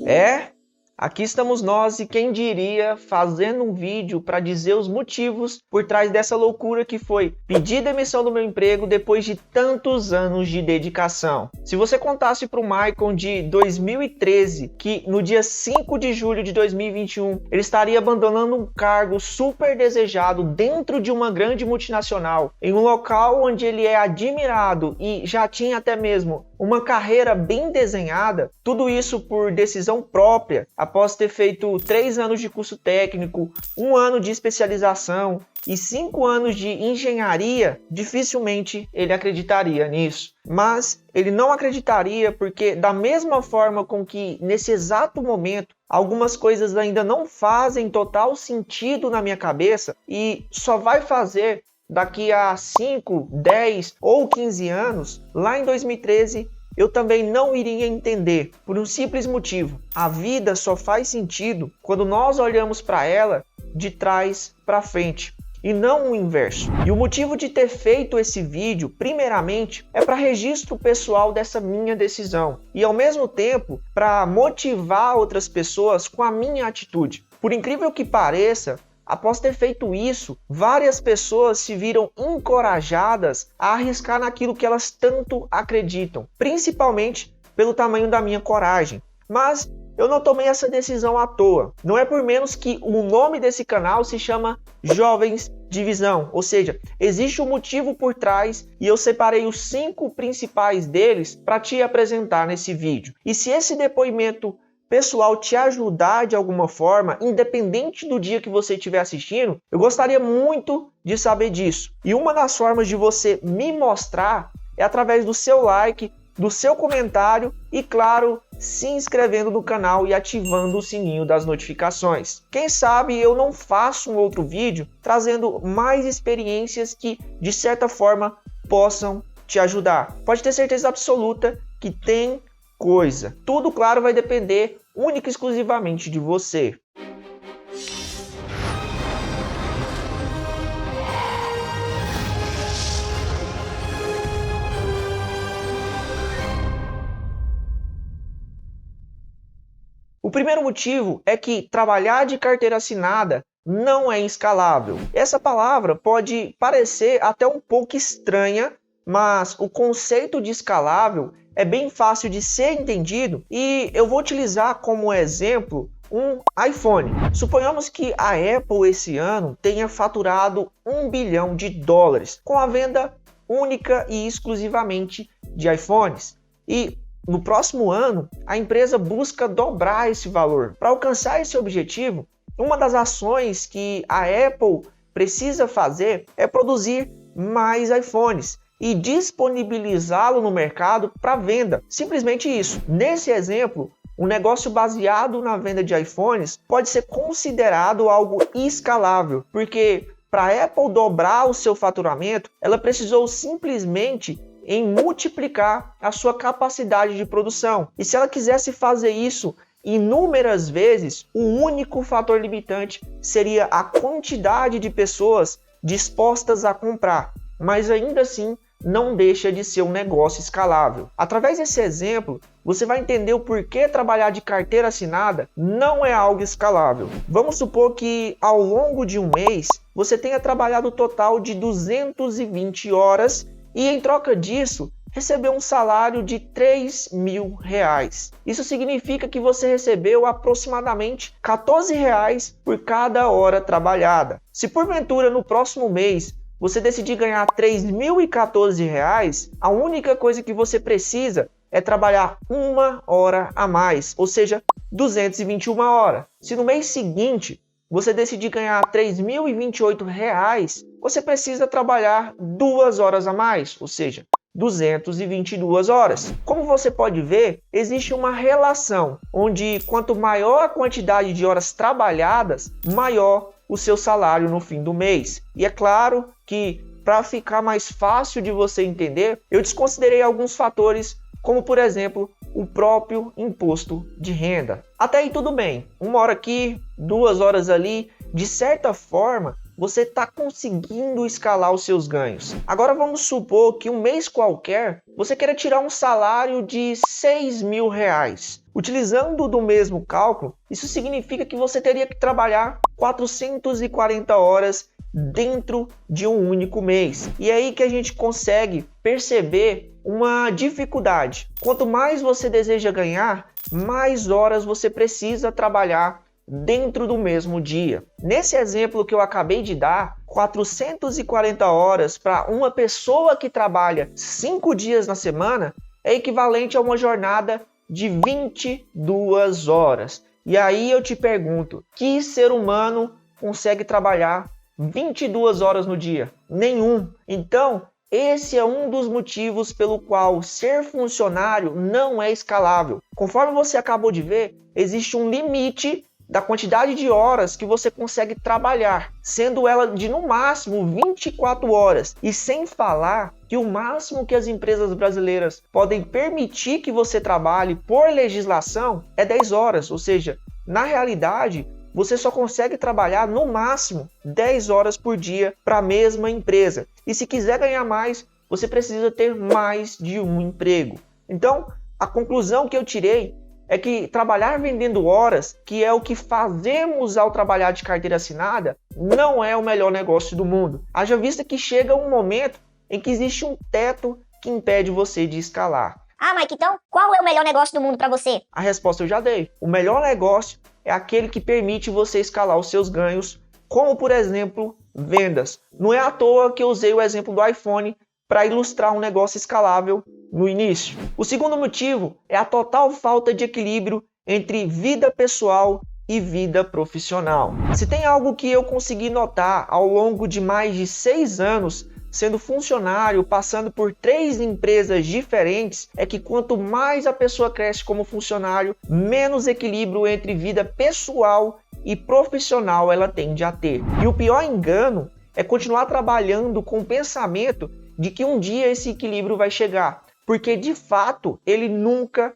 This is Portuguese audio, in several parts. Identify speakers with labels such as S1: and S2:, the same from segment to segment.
S1: É, aqui estamos nós e quem diria fazendo um vídeo para dizer os motivos por trás dessa loucura que foi pedir demissão do meu emprego depois de tantos anos de dedicação. Se você contasse para o Maicon de 2013 que no dia 5 de julho de 2021 ele estaria abandonando um cargo super desejado dentro de uma grande multinacional, em um local onde ele é admirado e já tinha até mesmo uma carreira bem desenhada, tudo isso por decisão própria, após ter feito 3 anos de curso técnico, 1 ano de especialização e 5 anos de engenharia, dificilmente ele acreditaria nisso. Mas ele não acreditaria porque, da mesma forma com que nesse exato momento algumas coisas ainda não fazem total sentido na minha cabeça e só vai fazer daqui a 5, 10 ou 15 anos, lá em 2013, eu também não iria entender, por um simples motivo. A vida só faz sentido quando nós olhamos para ela de trás para frente, e não o inverso. E o motivo de ter feito esse vídeo, primeiramente, é para registro pessoal dessa minha decisão, e ao mesmo tempo, para motivar outras pessoas com a minha atitude. Por incrível que pareça, após ter feito isso, várias pessoas se viram encorajadas a arriscar naquilo que elas tanto acreditam, principalmente pelo tamanho da minha coragem. Mas eu não tomei essa decisão à toa. Não é por menos que o nome desse canal se chama Jovens de Visão, ou seja, existe um motivo por trás e eu separei os 5 principais deles para te apresentar nesse vídeo. E se esse depoimento pessoal te ajudar de alguma forma, independente do dia que você estiver assistindo, eu gostaria muito de saber disso. E uma das formas de você me mostrar é através do seu like, do seu comentário e, claro, se inscrevendo no canal e ativando o sininho das notificações. Quem sabe eu não faço um outro vídeo trazendo mais experiências que, de certa forma, possam te ajudar. Pode ter certeza absoluta que tem coisa. Tudo, claro, vai depender única e exclusivamente de você. O primeiro motivo é que trabalhar de carteira assinada não é escalável. Essa palavra pode parecer até um pouco estranha, mas o conceito de escalável é bem fácil de ser entendido e eu vou utilizar como exemplo um iPhone. Suponhamos que a Apple esse ano tenha faturado $1 bilhão com a venda única e exclusivamente de iPhones. E no próximo ano, a empresa busca dobrar esse valor. Para alcançar esse objetivo, uma das ações que a Apple precisa fazer é produzir mais iPhones e disponibilizá-lo no mercado para venda. Simplesmente isso. Nesse exemplo, um negócio baseado na venda de iPhones pode ser considerado algo escalável, porque para a Apple dobrar o seu faturamento, ela precisou simplesmente em multiplicar a sua capacidade de produção. E se ela quisesse fazer isso inúmeras vezes, o único fator limitante seria a quantidade de pessoas dispostas a comprar. Mas ainda assim, não deixa de ser um negócio escalável. Através desse exemplo, você vai entender o porquê trabalhar de carteira assinada não é algo escalável. Vamos supor que ao longo de um mês, você tenha trabalhado um total de 220 horas e em troca disso, recebeu um salário de R$3.000. Isso significa que você recebeu aproximadamente R$14 por cada hora trabalhada. Se porventura no próximo mês você decidir ganhar R$3.014, a única coisa que você precisa é trabalhar 1 hora a mais, ou seja, 221 horas. Se no mês seguinte você decidir ganhar R$3.028, você precisa trabalhar 2 horas a mais, ou seja, 222 horas. Como você pode ver, existe uma relação onde quanto maior a quantidade de horas trabalhadas, maior o seu salário no fim do mês. E é claro que, para ficar mais fácil de você entender, eu desconsiderei alguns fatores, como por exemplo, o próprio imposto de renda. Até aí tudo bem, 1 hora aqui, 2 horas ali, de certa forma, você está conseguindo escalar os seus ganhos. Agora vamos supor que um mês qualquer você queira tirar um salário de R$ 6.000. Utilizando do mesmo cálculo, isso significa que você teria que trabalhar 440 horas dentro de um único mês. E é aí que a gente consegue perceber uma dificuldade. Quanto mais você deseja ganhar, mais horas você precisa trabalhar dentro do mesmo dia. Nesse exemplo que eu acabei de dar, 440 horas para uma pessoa que trabalha 5 dias na semana é equivalente a uma jornada de 22 horas. E aí eu te pergunto, que ser humano consegue trabalhar 22 horas no dia? Nenhum. Então, esse é um dos motivos pelo qual ser funcionário não é escalável. Conforme você acabou de ver, existe um limite da quantidade de horas que você consegue trabalhar, sendo ela de no máximo 24 horas. E sem falar que o máximo que as empresas brasileiras podem permitir que você trabalhe por legislação é 10 horas, ou seja, na realidade, você só consegue trabalhar no máximo 10 horas por dia para a mesma empresa. E se quiser ganhar mais, você precisa ter mais de um emprego. Então, a conclusão que eu tirei é que trabalhar vendendo horas, que é o que fazemos ao trabalhar de carteira assinada, não é o melhor negócio do mundo. Haja vista que chega um momento em que existe um teto que impede você de escalar.
S2: Ah, Mike, então qual é o melhor negócio do mundo para você?
S1: A resposta eu já dei. O melhor negócio é aquele que permite você escalar os seus ganhos, como por exemplo, vendas. Não é à toa que eu usei o exemplo do iPhone para ilustrar um negócio escalável no início. O segundo motivo é a total falta de equilíbrio entre vida pessoal e vida profissional. Se tem algo que eu consegui notar ao longo de mais de 6 anos sendo funcionário, passando por 3 empresas diferentes, é que quanto mais a pessoa cresce como funcionário, menos equilíbrio entre vida pessoal e profissional ela tende a ter. E o pior engano é continuar trabalhando com o pensamento de que um dia esse equilíbrio vai chegar, porque de fato ele nunca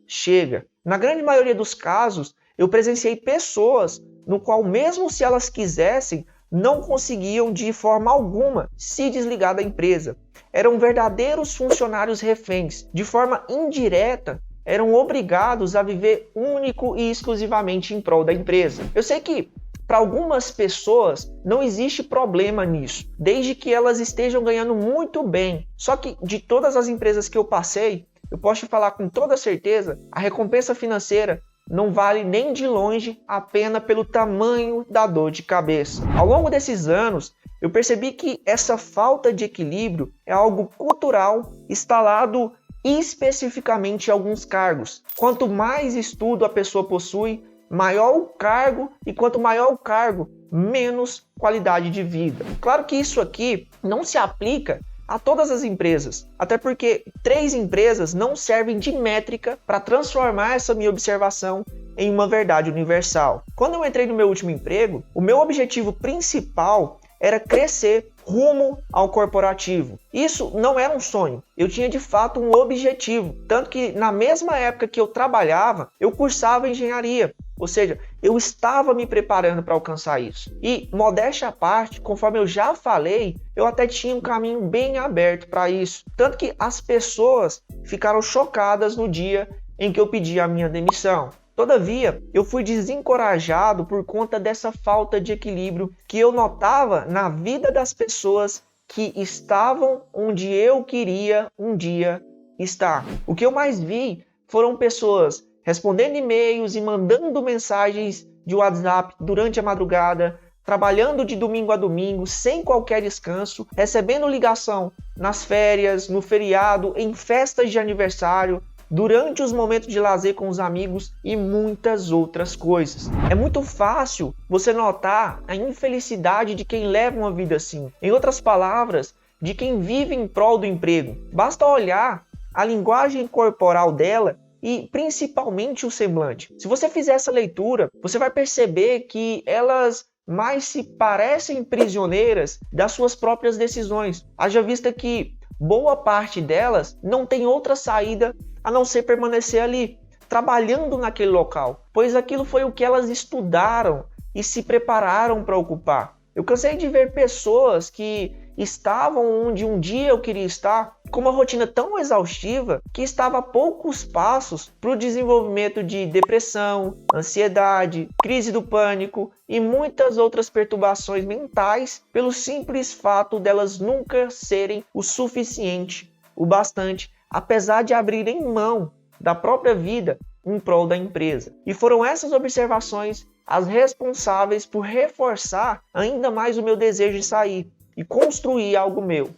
S1: chega. Na grande maioria dos casos, eu presenciei pessoas no qual, mesmo se elas quisessem, não conseguiam de forma alguma se desligar da empresa. Eram verdadeiros funcionários reféns. De forma indireta, eram obrigados a viver único e exclusivamente em prol da empresa. Eu sei que para algumas pessoas não existe problema nisso, desde que elas estejam ganhando muito bem. Só que de todas as empresas que eu passei, eu posso te falar com toda certeza, a recompensa financeira não vale nem de longe a pena pelo tamanho da dor de cabeça. Ao longo desses anos, eu percebi que essa falta de equilíbrio é algo cultural instalado especificamente em alguns cargos. Quanto mais estudo a pessoa possui, maior o cargo, e quanto maior o cargo, menos qualidade de vida. Claro que isso aqui não se aplica a todas as empresas, até porque 3 empresas não servem de métrica para transformar essa minha observação em uma verdade universal. Quando eu entrei no meu último emprego, o meu objetivo principal era crescer rumo ao corporativo. Isso não era um sonho, eu tinha de fato um objetivo, tanto que na mesma época que eu trabalhava, eu cursava engenharia. Ou seja, eu estava me preparando para alcançar isso. E, modéstia à parte, conforme eu já falei, eu até tinha um caminho bem aberto para isso. Tanto que as pessoas ficaram chocadas no dia em que eu pedi a minha demissão. Todavia, eu fui desencorajado por conta dessa falta de equilíbrio que eu notava na vida das pessoas que estavam onde eu queria um dia estar. O que eu mais vi foram pessoas respondendo e-mails e mandando mensagens de WhatsApp durante a madrugada, trabalhando de domingo a domingo, sem qualquer descanso, recebendo ligação nas férias, no feriado, em festas de aniversário, durante os momentos de lazer com os amigos e muitas outras coisas. É muito fácil você notar a infelicidade de quem leva uma vida assim. Em outras palavras, de quem vive em prol do emprego. Basta olhar a linguagem corporal dela e principalmente o semblante. Se você fizer essa leitura, você vai perceber que elas mais se parecem prisioneiras das suas próprias decisões. Haja vista que boa parte delas não tem outra saída a não ser permanecer ali, trabalhando naquele local, pois aquilo foi o que elas estudaram e se prepararam para ocupar. Eu cansei de ver pessoas que estavam onde um dia eu queria estar, com uma rotina tão exaustiva que estava a poucos passos para o desenvolvimento de depressão, ansiedade, crise do pânico e muitas outras perturbações mentais pelo simples fato delas nunca serem o suficiente, o bastante, apesar de abrirem mão da própria vida em prol da empresa. E foram essas observações as responsáveis por reforçar ainda mais o meu desejo de sair e construir algo meu.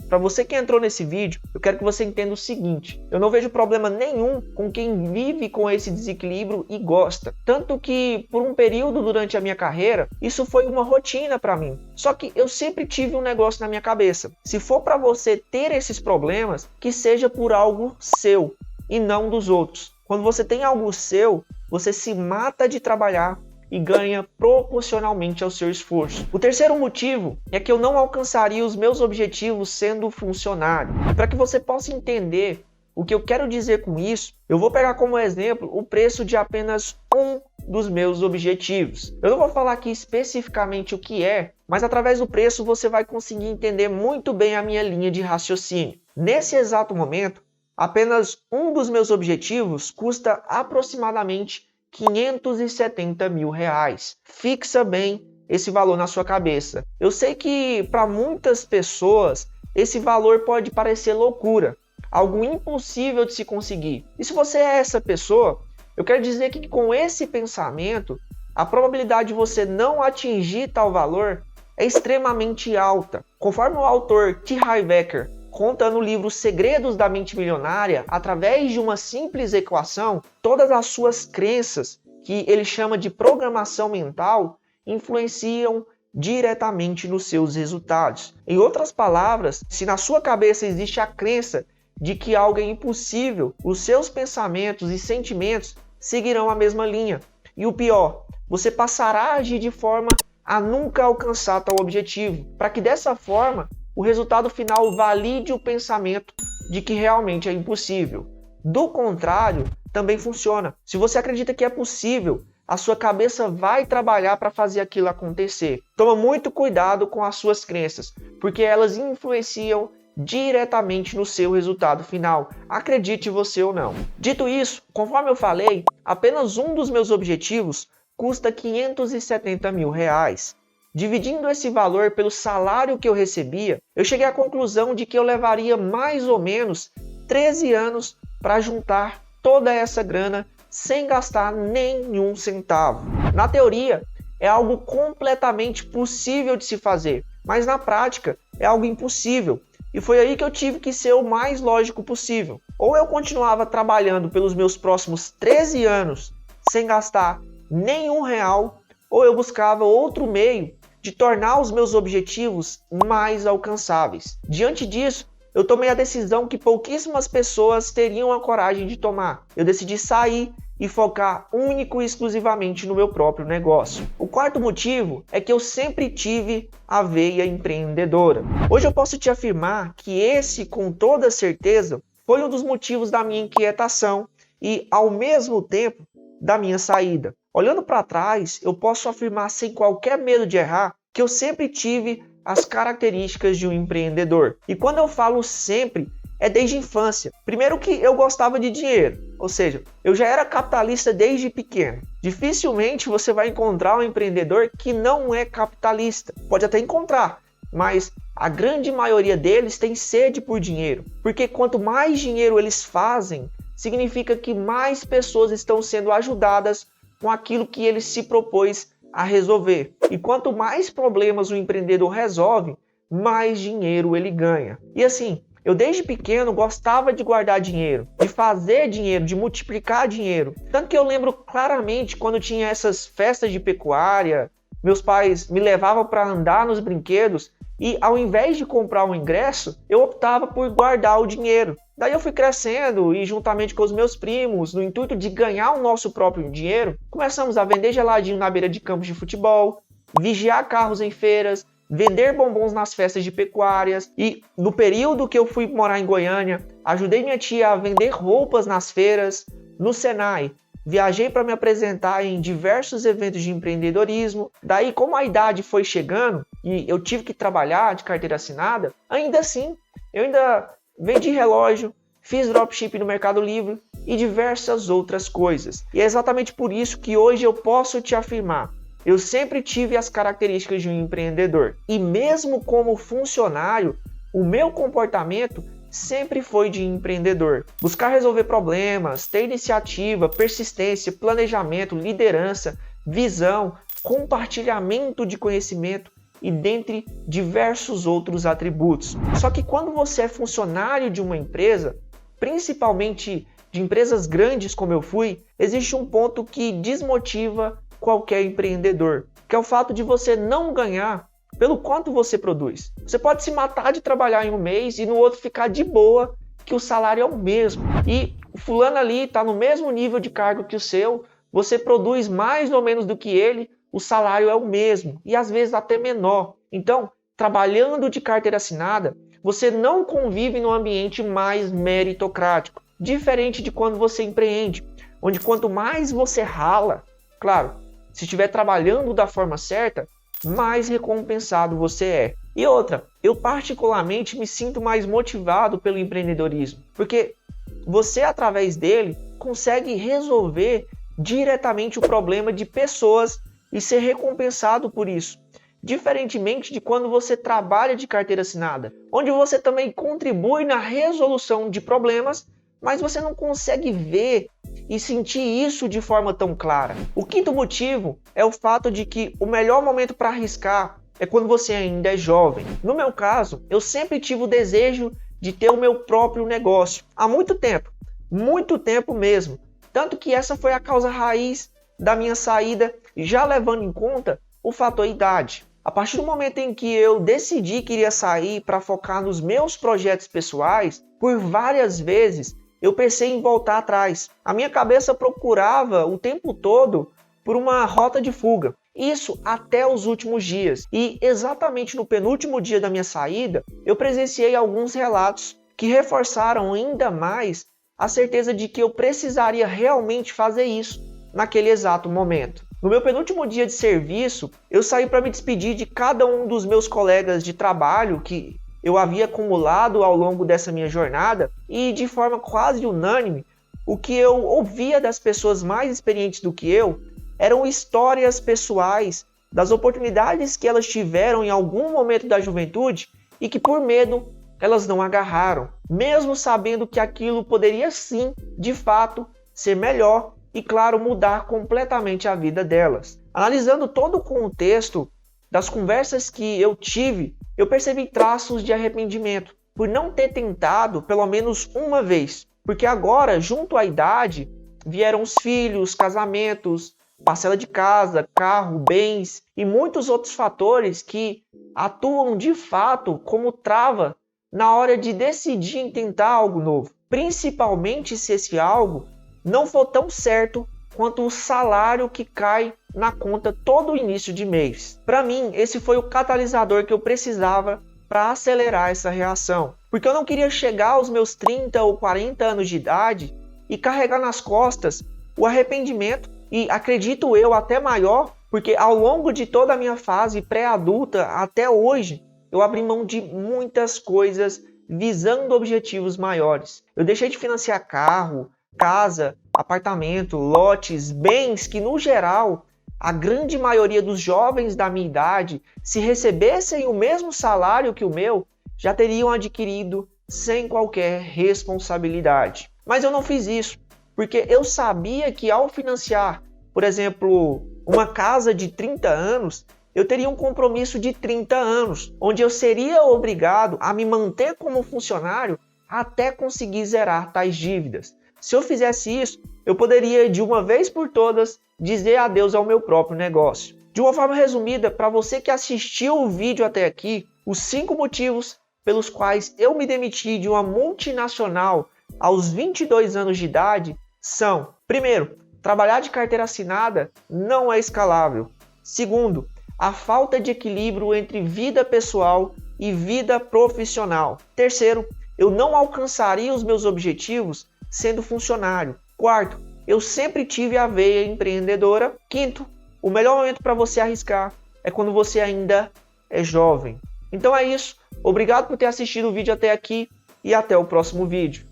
S1: Para você que entrou nesse vídeo, eu quero que você entenda o seguinte: eu não vejo problema nenhum com quem vive com esse desequilíbrio e gosta. Tanto que, por um período durante a minha carreira, isso foi uma rotina para mim. Só que eu sempre tive um negócio na minha cabeça. Se for para você ter esses problemas, que seja por algo seu e não dos outros. Quando você tem algo seu, você se mata de trabalhar e ganha proporcionalmente ao seu esforço. O terceiro motivo é que eu não alcançaria os meus objetivos sendo funcionário. Para que você possa entender o que eu quero dizer com isso, eu vou pegar como exemplo o preço de apenas um dos meus objetivos. Eu não vou falar aqui especificamente o que é, mas através do preço você vai conseguir entender muito bem a minha linha de raciocínio. Nesse exato momento, apenas um dos meus objetivos custa aproximadamente R$570 mil. Fixa bem esse valor na sua cabeça. Eu sei que para muitas pessoas esse valor pode parecer loucura, algo impossível de se conseguir. E se você é essa pessoa, eu quero dizer que com esse pensamento, a probabilidade de você não atingir tal valor é extremamente alta. Conforme o autor T. Harv Eker conta no livro Segredos da Mente Milionária, através de uma simples equação, todas as suas crenças, que ele chama de programação mental, influenciam diretamente nos seus resultados. Em outras palavras, se na sua cabeça existe a crença de que algo é impossível, os seus pensamentos e sentimentos seguirão a mesma linha. E o pior, você passará a agir de forma a nunca alcançar tal objetivo, para que dessa forma o resultado final valide o pensamento de que realmente é impossível. Do contrário, também funciona. Se você acredita que é possível, a sua cabeça vai trabalhar para fazer aquilo acontecer. Toma muito cuidado com as suas crenças, porque elas influenciam diretamente no seu resultado final, acredite você ou não. Dito isso, conforme eu falei, apenas um dos meus objetivos custa R$570 mil. Dividindo esse valor pelo salário que eu recebia, eu cheguei à conclusão de que eu levaria mais ou menos 13 anos para juntar toda essa grana sem gastar nenhum centavo. Na teoria, é algo completamente possível de se fazer, mas na prática é algo impossível. E foi aí que eu tive que ser o mais lógico possível. Ou eu continuava trabalhando pelos meus próximos 13 anos sem gastar nenhum real, ou eu buscava outro meio de tornar os meus objetivos mais alcançáveis. Diante disso, eu tomei a decisão que pouquíssimas pessoas teriam a coragem de tomar. Eu decidi sair e focar único e exclusivamente no meu próprio negócio. O quarto motivo é que eu sempre tive a veia empreendedora. Hoje eu posso te afirmar que esse, com toda certeza, foi um dos motivos da minha inquietação e, ao mesmo tempo, da minha saída. Olhando para trás, eu posso afirmar sem qualquer medo de errar que eu sempre tive as características de um empreendedor. E quando eu falo sempre, é desde a infância. Primeiro que eu gostava de dinheiro, ou seja, eu já era capitalista desde pequeno. Dificilmente você vai encontrar um empreendedor que não é capitalista. Pode até encontrar, mas a grande maioria deles tem sede por dinheiro. Porque quanto mais dinheiro eles fazem, significa que mais pessoas estão sendo ajudadas com aquilo que ele se propôs a resolver. E quanto mais problemas o empreendedor resolve, mais dinheiro ele ganha. E assim, eu desde pequeno gostava de guardar dinheiro, de fazer dinheiro, de multiplicar dinheiro. Tanto que eu lembro claramente quando tinha essas festas de pecuária, meus pais me levavam para andar nos brinquedos e ao invés de comprar um ingresso, eu optava por guardar o dinheiro. Daí eu fui crescendo e juntamente com os meus primos, no intuito de ganhar o nosso próprio dinheiro, começamos a vender geladinho na beira de campos de futebol, vigiar carros em feiras, vender bombons nas festas de pecuárias e no período que eu fui morar em Goiânia, ajudei minha tia a vender roupas nas feiras, no Senai. viajei para me apresentar em diversos eventos de empreendedorismo. Daí, como a idade foi chegando e eu tive que trabalhar de carteira assinada, ainda assim, eu ainda vendi relógio, fiz dropship no Mercado Livre e diversas outras coisas. E é exatamente por isso que hoje eu posso te afirmar, eu sempre tive as características de um empreendedor. E mesmo como funcionário, o meu comportamento sempre foi de empreendedor. Buscar resolver problemas, ter iniciativa, persistência, planejamento, liderança, visão, compartilhamento de conhecimento e dentre diversos outros atributos. Só que quando você é funcionário de uma empresa, principalmente de empresas grandes como eu fui, existe um ponto que desmotiva qualquer empreendedor, que é o fato de você não ganhar pelo quanto você produz. Você pode se matar de trabalhar em um mês e no outro ficar de boa, que o salário é o mesmo. E o fulano ali está no mesmo nível de cargo que o seu, você produz mais ou menos do que ele, o salário é o mesmo e às vezes até menor. Então, trabalhando de carteira assinada, você não convive num ambiente mais meritocrático, diferente de quando você empreende, onde quanto mais você rala, claro, se estiver trabalhando da forma certa, mais recompensado você é. E outra, eu particularmente me sinto mais motivado pelo empreendedorismo, porque você, através dele, consegue resolver diretamente o problema de pessoas e ser recompensado por isso. Diferentemente de quando você trabalha de carteira assinada, onde você também contribui na resolução de problemas, mas você não consegue ver e sentir isso de forma tão clara. O quinto motivo é o fato de que o melhor momento para arriscar é quando você ainda é jovem. No meu caso, eu sempre tive o desejo de ter o meu próprio negócio há muito tempo mesmo. Tanto que essa foi a causa raiz da minha saída, já levando em conta o fator idade. A partir do momento em que eu decidi que iria sair para focar nos meus projetos pessoais, por várias vezes eu pensei em voltar atrás. A minha cabeça procurava o tempo todo por uma rota de fuga. Isso até os últimos dias. E exatamente no penúltimo dia da minha saída, eu presenciei alguns relatos que reforçaram ainda mais a certeza de que eu precisaria realmente fazer isso naquele exato momento. No meu penúltimo dia de serviço, eu saí para me despedir de cada um dos meus colegas de trabalho que eu havia acumulado ao longo dessa minha jornada, e de forma quase unânime, o que eu ouvia das pessoas mais experientes do que eu eram histórias pessoais das oportunidades que elas tiveram em algum momento da juventude e que por medo elas não agarraram, mesmo sabendo que aquilo poderia sim, de fato, ser melhor e, claro, mudar completamente a vida delas. Analisando todo o contexto das conversas que eu tive, eu percebi traços de arrependimento por não ter tentado pelo menos uma vez. Porque agora, junto à idade, vieram os filhos, casamentos, parcela de casa, carro, bens e muitos outros fatores que atuam de fato como trava na hora de decidir em tentar algo novo. Principalmente se esse algo não for tão certo quanto o salário que cai na conta todo o início de mês. Para mim, esse foi o catalisador que eu precisava para acelerar essa reação. Porque eu não queria chegar aos meus 30 ou 40 anos de idade e carregar nas costas o arrependimento, e acredito eu até maior, porque ao longo de toda a minha fase pré-adulta até hoje, eu abri mão de muitas coisas visando objetivos maiores. Eu deixei de financiar carro, casa, apartamento, lotes, bens que, no geral, a grande maioria dos jovens da minha idade, se recebessem o mesmo salário que o meu, já teriam adquirido sem qualquer responsabilidade. Mas eu não fiz isso, porque eu sabia que ao financiar, por exemplo, uma casa de 30 anos, eu teria um compromisso de 30 anos, onde eu seria obrigado a me manter como funcionário até conseguir zerar tais dívidas. Se eu fizesse isso, eu poderia, de uma vez por todas, dizer adeus ao meu próprio negócio. De uma forma resumida, para você que assistiu o vídeo até aqui, os 5 motivos pelos quais eu me demiti de uma multinacional aos 22 anos de idade são: primeiro, trabalhar de carteira assinada não é escalável. Segundo, a falta de equilíbrio entre vida pessoal e vida profissional. Terceiro, eu não alcançaria os meus objetivos sendo funcionário. Quarto, eu sempre tive a veia empreendedora. Quinto, o melhor momento para você arriscar é quando você ainda é jovem. Então é isso. Obrigado por ter assistido o vídeo até aqui e até o próximo vídeo.